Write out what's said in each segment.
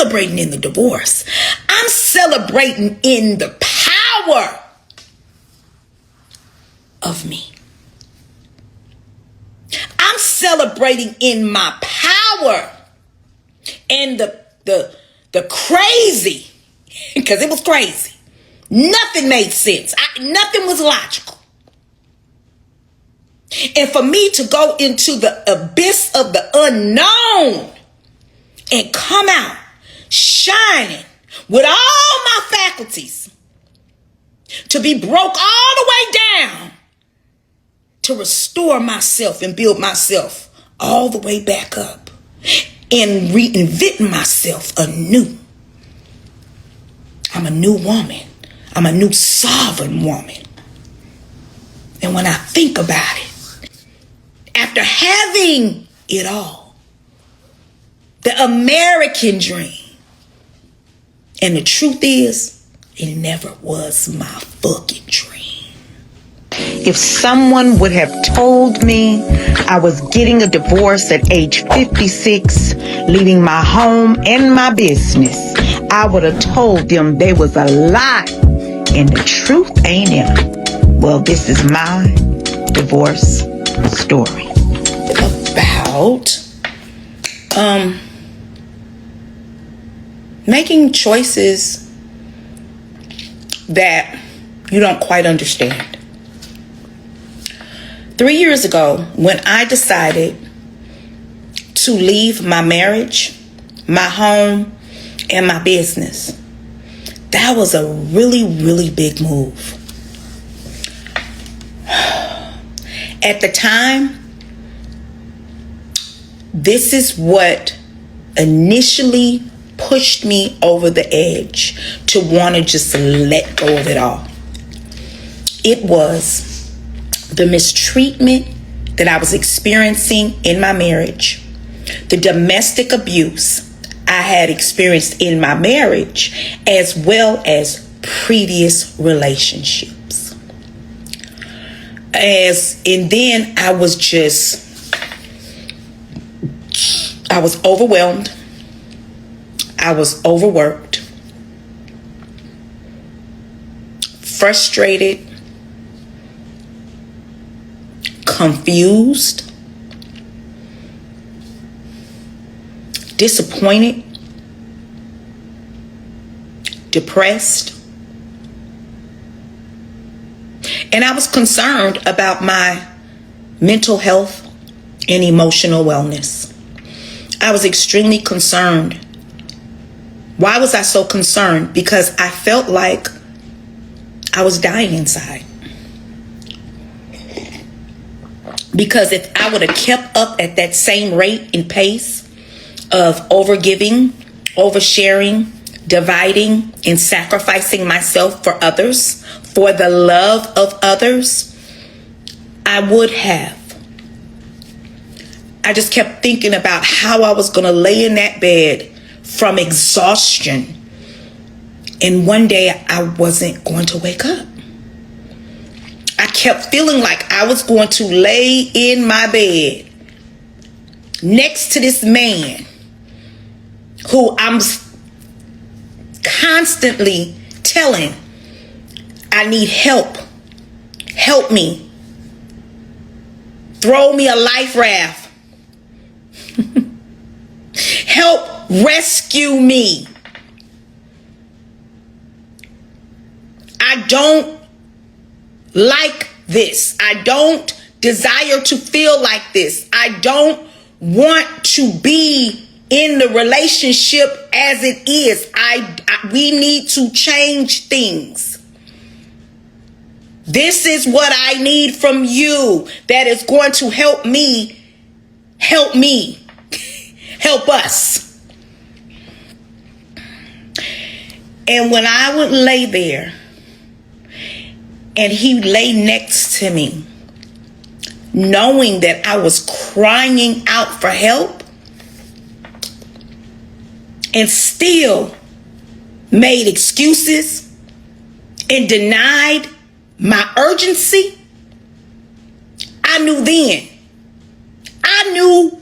celebrating in the divorce. I'm celebrating in the power of me. I'm celebrating in my power and the crazy, because it was crazy. Nothing made sense. Nothing was logical. And for me to go into the abyss of the unknown and come out shining with all my faculties, to be broke all the way down, to restore myself and build myself all the way back up and reinventing myself anew. I'm a new woman. I'm a new sovereign woman. And when I think about it, after having it all, the American dream, and the truth is, it never was my fucking dream. If someone would have told me I was getting a divorce at age 56, leaving my home and my business, I would have told them they was a lie and the truth ain't in. Well, this is my divorce story. About making choices that you don't quite understand. 3 years ago, when I decided to leave my marriage, my home, and my business, that was a really, really big move. At the time, this is what initially pushed me over the edge to want to just let go of it all. It was the mistreatment that I was experiencing in my marriage, the domestic abuse I had experienced in my marriage, as well as previous relationships. And then I was overwhelmed. I was overworked, frustrated, confused, disappointed, depressed, and I was concerned about my mental health and emotional wellness. I was extremely concerned. Why was I so concerned? Because I felt like I was dying inside. Because if I would have kept up at that same rate and pace of overgiving, oversharing, dividing, and sacrificing myself for others, for the love of others, I would have. I just kept thinking about how I was going to lay in that bed from exhaustion, and one day I wasn't going to wake up. I kept feeling like I was going to lay in my bed next to this man who I'm constantly telling, I need help. Help me. Throw me a life raft. Help rescue me. I don't like this. I don't desire to feel like this. I don't want to be in the relationship as it is. We need to change things. This is what I need from you that is going to help me, help us. And when I would lay there and he lay next to me, knowing that I was crying out for help, and still made excuses and denied my urgency, I knew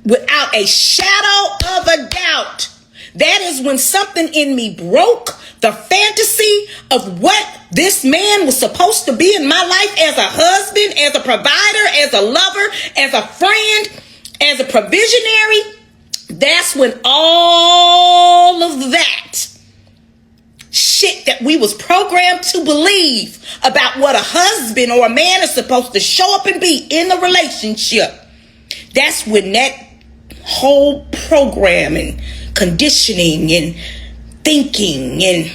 without a shadow of a doubt That is when something in me broke the fantasy of what this man was supposed to be in my life as a husband, as a provider, as a lover, as a friend, as a provisionary. That's when all of that shit that we was programmed to believe about what a husband or a man is supposed to show up and be in a relationship, that's when that whole program and conditioning and thinking and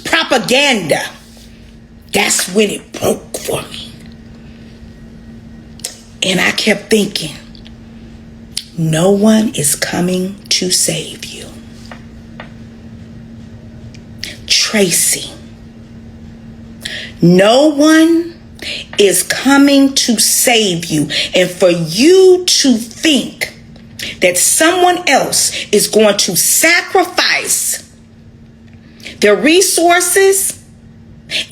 propaganda, that's when it broke for me. And I kept thinking, no one is coming to save you. Tracy, no one is coming to save you. And for you to think that someone else is going to sacrifice their resources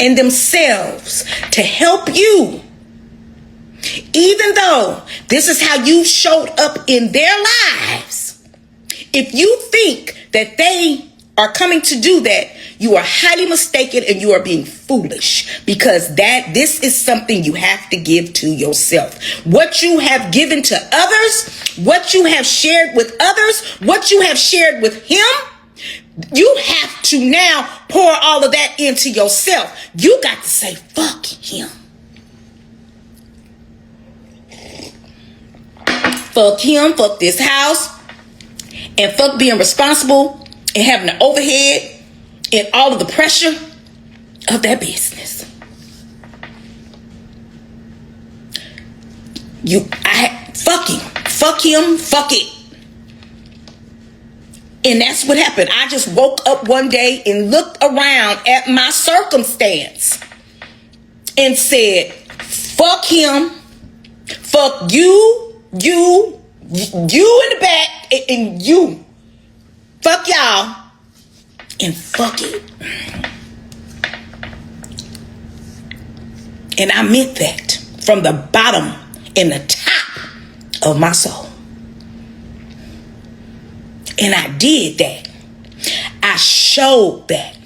and themselves to help you, even though this is how you showed up in their lives, if you think that they are coming to do that, you are highly mistaken and you are being foolish, because this is something you have to give to yourself. What you have given to others, what you have shared with others, what you have shared with him, you have to now pour all of that into yourself. You got to say, fuck him. Fuck him, fuck this house, and fuck being responsible and having the overhead and all of the pressure of that business. Fuck him, fuck it. And that's what happened. I just woke up one day and looked around at my circumstance and said, fuck him, fuck you in the back, and you, fuck y'all, and fuck it. And I meant that from the bottom and the top of my soul. And I did that. I showed that.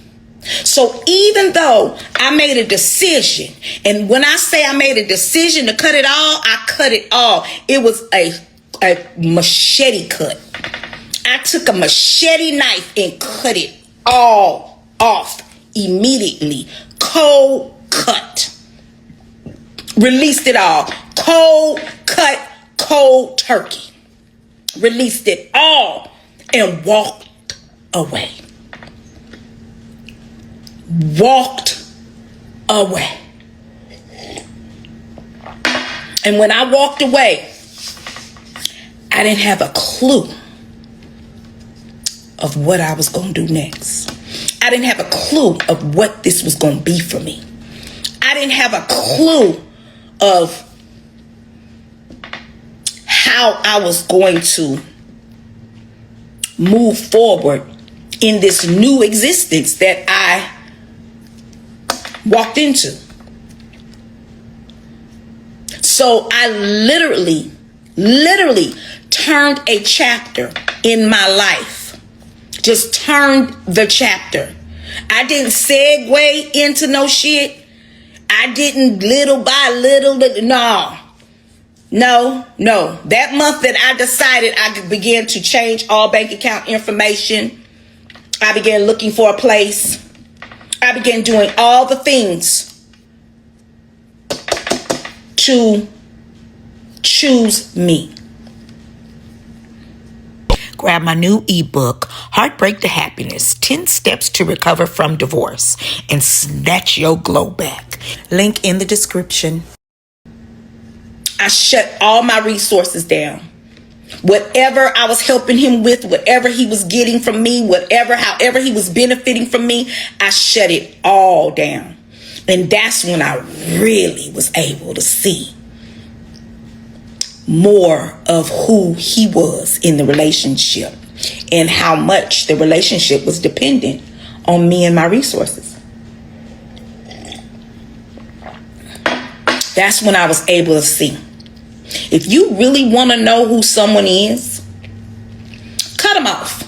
So even though I made a decision, and when I say I made a decision to cut it all, I cut it all. It was a machete cut. I took a machete knife and cut it all off immediately. Cold cut. Released it all. Cold cut, cold turkey. Released it all and walked away. Walked away. And when I walked away, I didn't have a clue of what I was going to do next. I didn't have a clue of what this was going to be for me. I didn't have a clue of how I was going to move forward in this new existence that I walked into. So I literally turned a chapter in my life. Just turned the chapter. I didn't segue into no shit. I didn't little by little. No. That month that I decided I began to change all bank account information, I began looking for a place. I began doing all the things to choose me. Grab my new ebook, Heartbreak to Happiness, 10 Steps to Recover from Divorce and Snatch Your Glow Back. Link in the description. I shut all my resources down. Whatever I was helping him with, whatever he was getting from me, however he was benefiting from me, I shut it all down. And that's when I really was able to see more of who he was in the relationship and how much the relationship was dependent on me and my resources. That's when I was able to see. If you really want to know who someone is, cut them them off.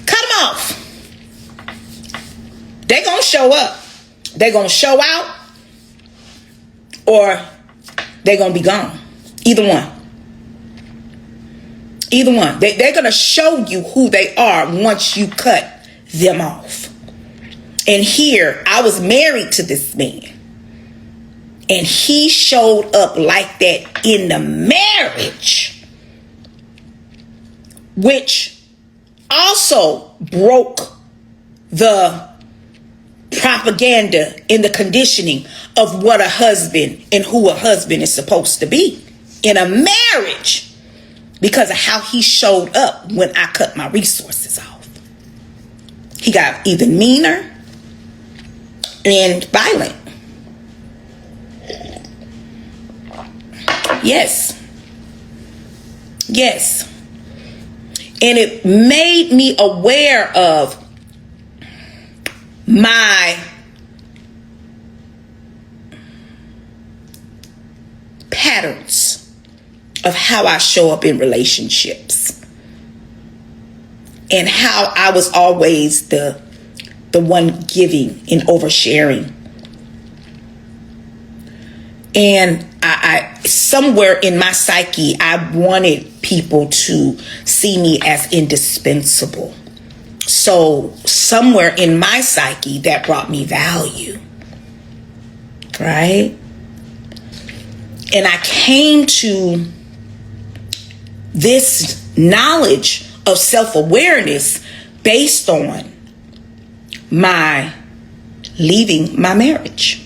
Cut them off. They're going to show up. They're going to show out, or they're going to be gone. Either one. Either one. They're going to show you who they are once you cut them off. And here, I was married to this man. And he showed up like that in the marriage, which also broke the propaganda in the conditioning of what a husband and who a husband is supposed to be in a marriage, because of how he showed up when I cut my resources off. He got even meaner and violent. Yes. Yes. And it made me aware of my patterns of how I show up in relationships, and how I was always the one giving and oversharing. And I somewhere in my psyche, I wanted people to see me as indispensable. So somewhere in my psyche, that brought me value, right? And I came to this knowledge of self-awareness based on my leaving my marriage,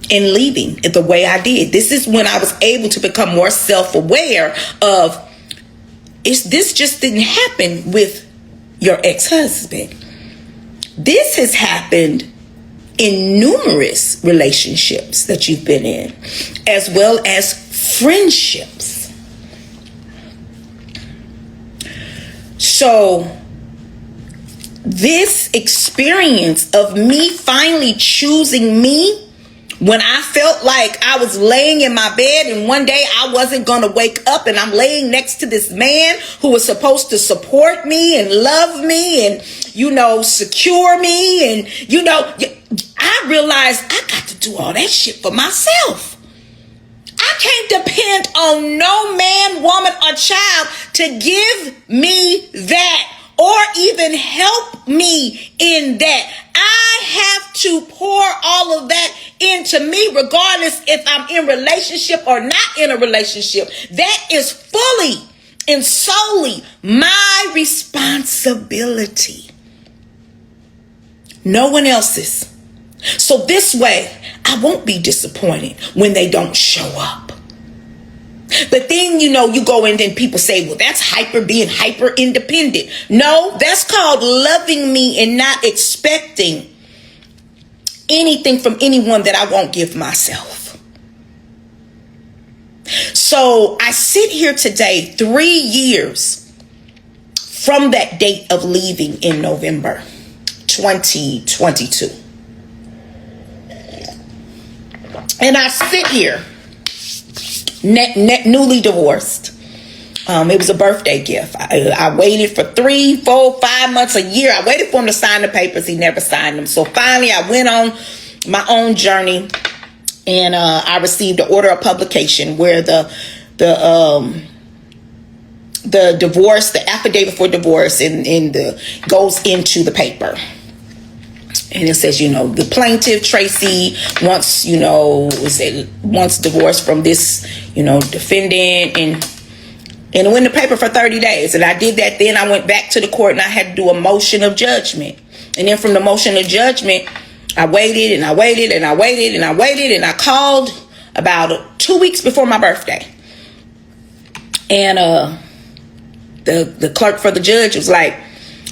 and leaving it the way I did. This is when I was able to become more self-aware of, this just didn't happen with your ex-husband. This has happened in numerous relationships that you've been in, as well as friendships. So this experience of me finally choosing me, when I felt like I was laying in my bed and one day I wasn't going to wake up, and I'm laying next to this man who was supposed to support me and love me and, secure me. And, I realized I got to do all that shit for myself. I can't depend on no man, woman, or child to give me that, or even help me in that. I have to pour all of that into me, regardless if I'm in relationship or not in a relationship. That is fully and solely my responsibility. No one else's. So this way, I won't be disappointed when they don't show up. But then, you go in and people say, well, that's being hyper independent. No, that's called loving me and not expecting anything from anyone that I won't give myself. So I sit here today, 3 years from that date of leaving in November 2022. And I sit here newly divorced. It was a birthday gift. I waited for 3, 4, 5 months, a year. I waited for him to sign the papers. He never signed them. So finally I went on my own journey, and I received an order of publication where the divorce, the affidavit for divorce, goes into the paper. And it says, the plaintiff, Tracy, wants divorce from this, defendant, and it went in the paper for 30 days. And I did that. Then I went back to the court and I had to do a motion of judgment. And then from the motion of judgment, I waited and I waited and I waited and I waited, and I called about 2 weeks before my birthday. And the clerk for the judge was like,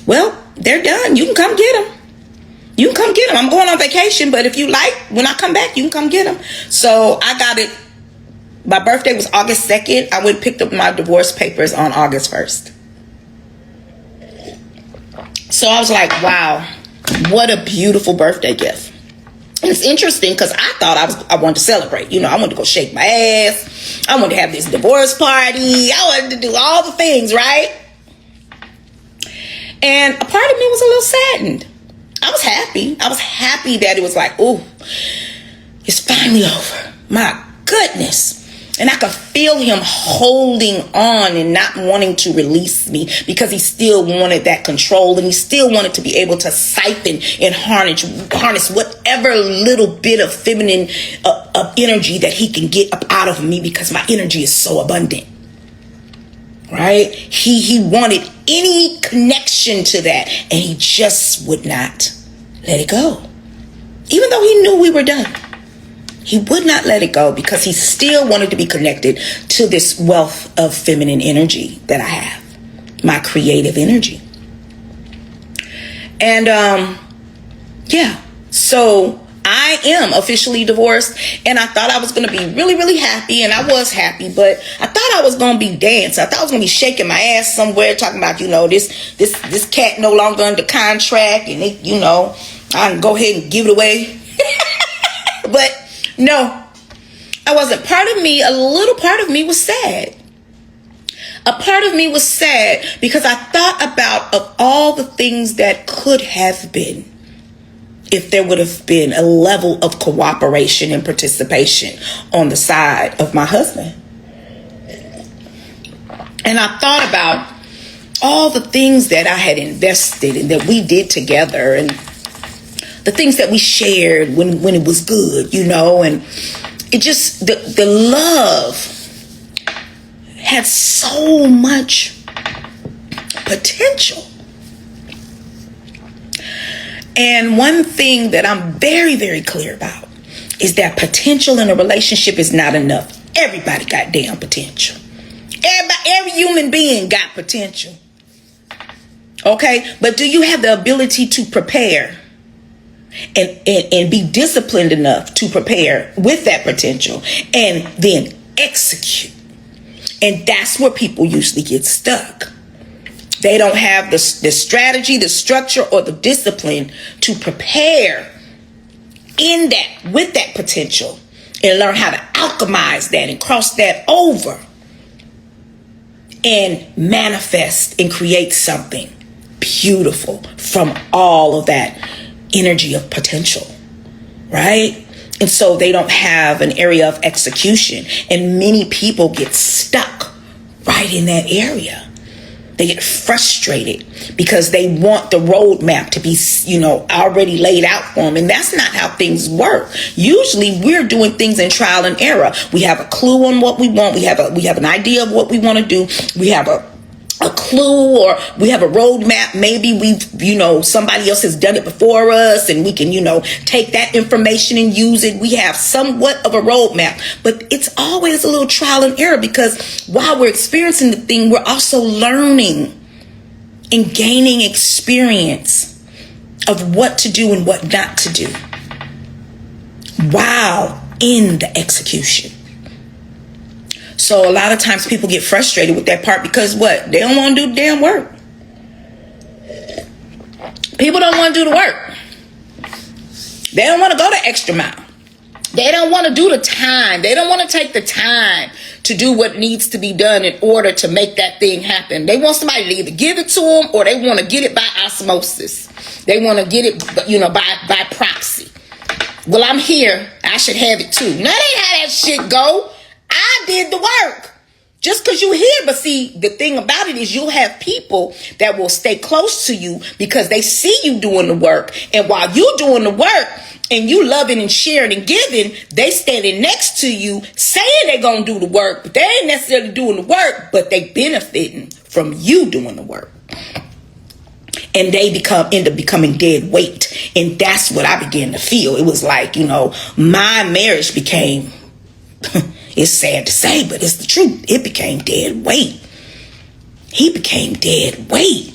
well, they're done. You can come get them. You can come get them. I'm going on vacation, but if you like, when I come back, you can come get them. So I got it. My birthday was August 2nd. I went and picked up my divorce papers on August 1st. So I was like, wow, what a beautiful birthday gift. It's interesting because I thought I wanted to celebrate. You know, I wanted to go shake my ass. I wanted to have this divorce party. I wanted to do all the things, right? And a part of me was a little saddened. I was happy. I was happy that it was like, oh, it's finally over. My goodness. And I could feel him holding on and not wanting to release me because he still wanted that control, and he still wanted to be able to siphon and harness whatever little bit of feminine of energy that he can get up out of me, because my energy is so abundant. Right? He wanted any connection to that, and he just would not let it go. Even though he knew we were done. He would not let it go because he still wanted to be connected to this wealth of feminine energy that I have, my creative energy. And yeah, so I am officially divorced, and I thought I was going to be really, really happy, and I was happy, but I thought I was going to be dancing. I thought I was going to be shaking my ass somewhere, talking about, you know, this cat no longer under contract, and it, you know, I can go ahead and give it away. But no, I wasn't. A little part of me was sad. A part of me was sad because I thought about of all the things that could have been if there would have been a level of cooperation and participation on the side of my husband. And I thought about all the things that I had invested and that we did together, and the things that we shared when it was good, you know, and it just, the love had so much potential. And one thing that I'm very, very clear about is that potential in a relationship is not enough. Everybody got damn potential. Every human being got potential. Okay? But do you have the ability to prepare and be disciplined enough to prepare with that potential and then execute? And that's where people usually get stuck. They don't have the strategy, the structure, or the discipline to prepare in that, with that potential, and learn how to alchemize that and cross that over and manifest and create something beautiful from all of that energy of potential, right? And so they don't have an area of execution, and many people get stuck right in that area. They get frustrated because they want the roadmap to be, you know, already laid out for them. And that's not how things work. Usually we're doing things in trial and error. We have a clue on what we want. We have an idea of what we want to do. We have a clue, or we have a roadmap. Maybe somebody else has done it before us, and we can, take that information and use it. We have somewhat of a roadmap, but it's always a little trial and error, because while we're experiencing the thing, we're also learning and gaining experience of what to do and what not to do while in the execution. So a lot of times people get frustrated with that part because what? They don't want to do the damn work. People don't want to do the work. They don't want to go the extra mile. They don't want to do the time. They don't want to take the time to do what needs to be done in order to make that thing happen. They want somebody to either give it to them, or they want to get it by osmosis. They want to get it, by proxy. Well, I'm here. I should have it too. Now, that ain't how that shit go. I did the work. Just because you're here. But see, the thing about it is you'll have people that will stay close to you because they see you doing the work. And while you're doing the work and you loving and sharing and giving, they standing next to you saying they're going to do the work, but they ain't necessarily doing the work, but they benefiting from you doing the work. And they end up becoming dead weight. And that's what I began to feel. It was like, my marriage became... It's sad to say, but it's the truth. It became dead weight. He became dead weight.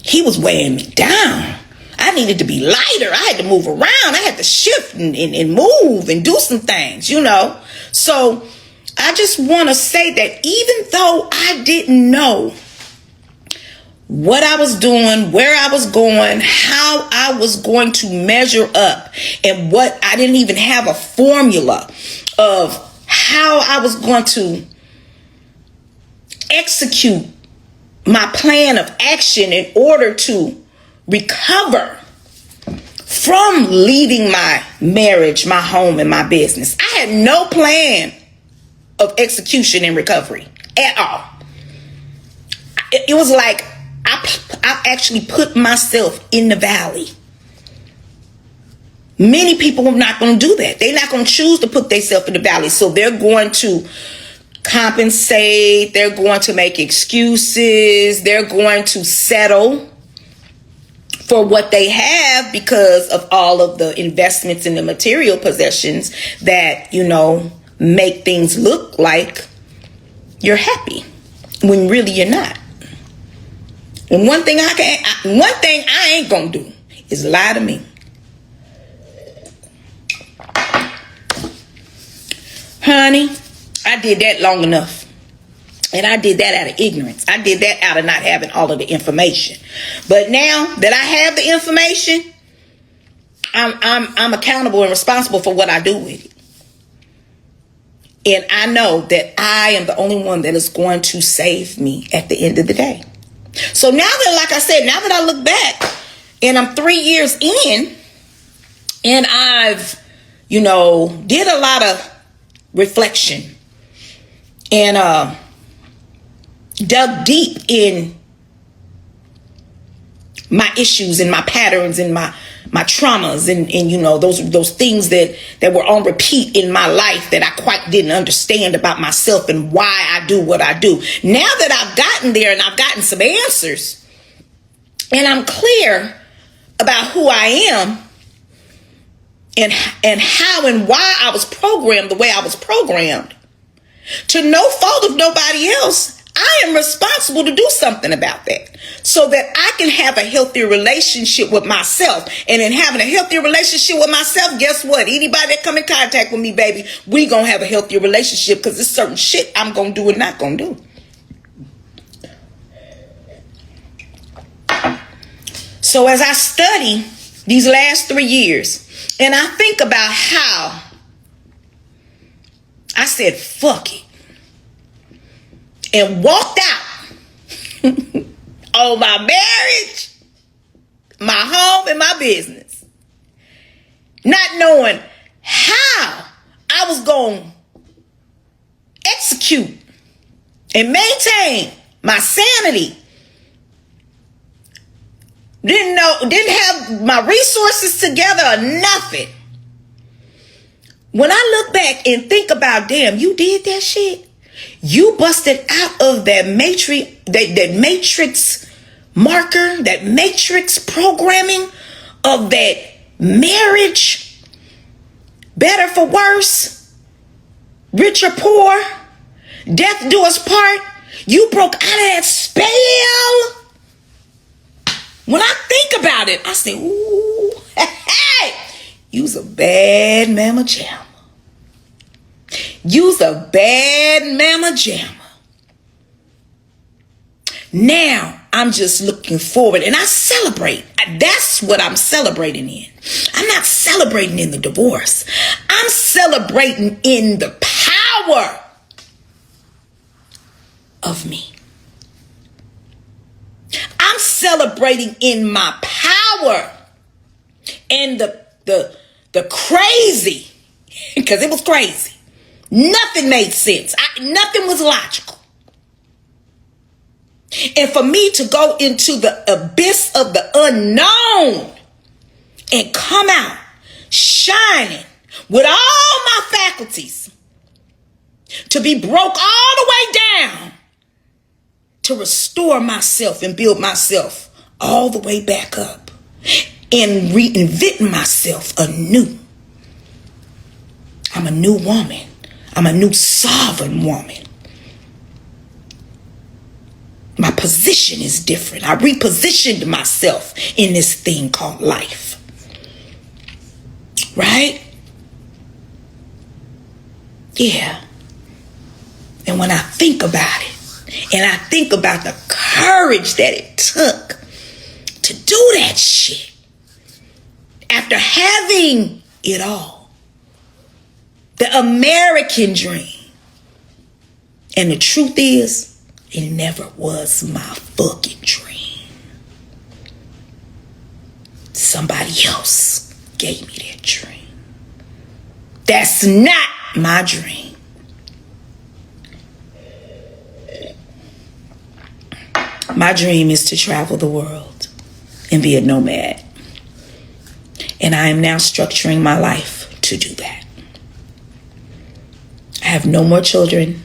He was weighing me down. I needed to be lighter. I had to move around. I had to shift and move and do some things, So I just want to say that even though I didn't know what I was doing, where I was going, how I was going to measure up, and what I didn't even have a formula of how I was going to execute my plan of action in order to recover from leaving my marriage, my home, and my business. I had no plan of execution and recovery at all. It was like I actually put myself in the valley. Many people are not going to do that. They're not going to choose to put themselves in the valley. So they're going to compensate. They're going to make excuses. They're going to settle for what they have because of all of the investments in the material possessions that, make things look like you're happy when really you're not. And one thing I ain't gonna do is lie to me. Honey, I did that long enough. And I did that out of ignorance. I did that out of not having all of the information. But now that I have the information, I'm accountable and responsible for what I do with it. And I know that I am the only one that is going to save me at the end of the day. So now that, like I said, now that I look back and I'm 3 years in and I've, did a lot of reflection and dug deep in my issues and my patterns and my traumas and those things that were on repeat in my life that I quite didn't understand about myself and why I do what I do. Now that I've gotten there and I've gotten some answers and I'm clear about who I am and how and why I was programmed the way I was programmed, to no fault of nobody else, I am responsible to do something about that so that I can have a healthier relationship with myself. And in having a healthier relationship with myself, guess what? Anybody that come in contact with me, baby, we gonna have a healthier relationship because there's certain shit I'm gonna do and not gonna do. So as I study these last 3 years and I think about how I said, fuck it, and walked out on my marriage, my home, and my business, not knowing how I was going to execute and maintain my sanity. Didn't have my resources together or nothing. When I look back and think about, damn, you did that shit. You busted out of that matrix marker, that matrix programming of that marriage, better for worse, rich or poor, death do us part. You broke out of that spell. When I think about it, I say, ooh, hey, you's a bad mama jamma. You's a bad mama jamma. Now I'm just looking forward and I celebrate. That's what I'm celebrating in. I'm not celebrating in the divorce. I'm celebrating in the power of me. I'm celebrating in my power and the crazy, because it was crazy. Nothing made sense. Nothing was logical. And for me to go into the abyss of the unknown and come out shining with all my faculties, to be broke all the way down, to restore myself and build myself all the way back up and reinvent myself anew. I'm a new woman. I'm a new sovereign woman. My position is different. I repositioned myself in this thing called life. Right? Yeah. And when I think about it, and I think about the courage that it took to do that shit after having it all. The American dream. And the truth is, it never was my fucking dream. Somebody else gave me that dream. That's not my dream. My dream is to travel the world and be a nomad. And I am now structuring my life to do that. I have no more children.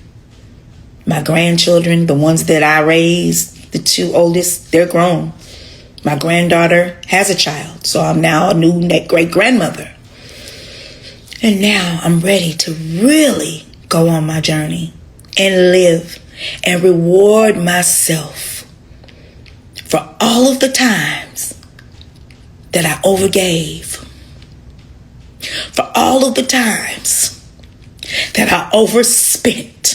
My grandchildren, the ones that I raised, the two oldest, they're grown. My granddaughter has a child, so I'm now a new great-grandmother. And now I'm ready to really go on my journey and live and reward myself for all of the times that I overgave, for all of the times that I overspent,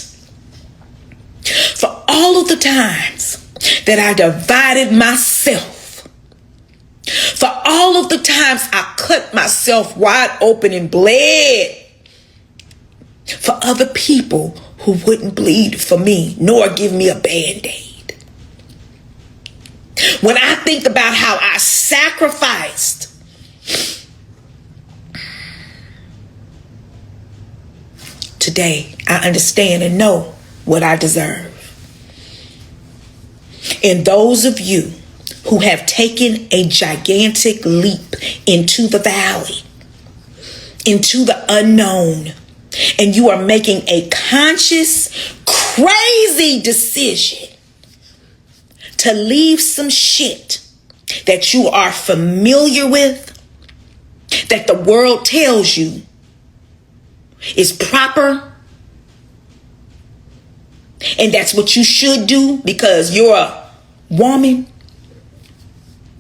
for all of the times that I divided myself, for all of the times I cut myself wide open and bled for other people who wouldn't bleed for me nor give me a Band-Aid. When I think about how I sacrificed today, I understand and know what I deserve. And those of you who have taken a gigantic leap into the valley, into the unknown, and you are making a conscious, crazy decision to leave some shit that you are familiar with, that the world tells you is proper, and that's what you should do because you're a woman.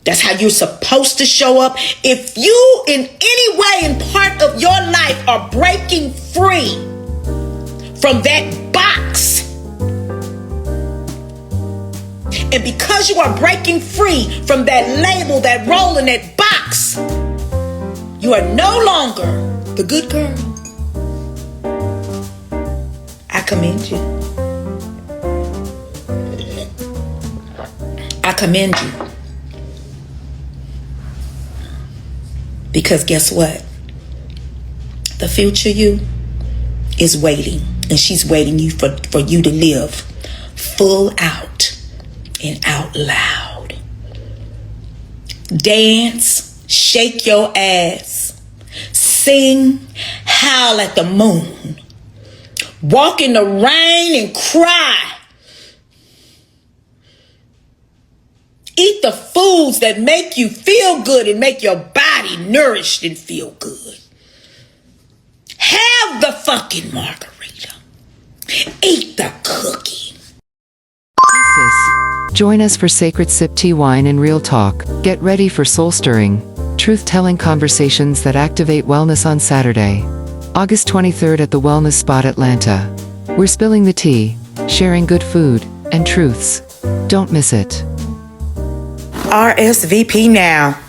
That's how you're supposed to show up. If you in any way in part of your life are breaking free from that box, and because you are breaking free from that label, that role in that box, you are no longer the good girl. I commend you. I commend you. Because guess what? The future you is waiting. And she's waiting for you to live full out and out loud. Dance, shake your ass, sing, howl at the moon, walk in the rain and cry. Eat the foods that make you feel good and make your body nourished and feel good. Have the fucking margarita. Eat the cookie. Join us for Sacred Sip Tea Wine and Real Talk. Get ready for soul-stirring, truth-telling conversations that activate wellness on Saturday, August 23rd at the Wellness Spot Atlanta. We're spilling the tea, sharing good food and truths. Don't miss it. RSVP now.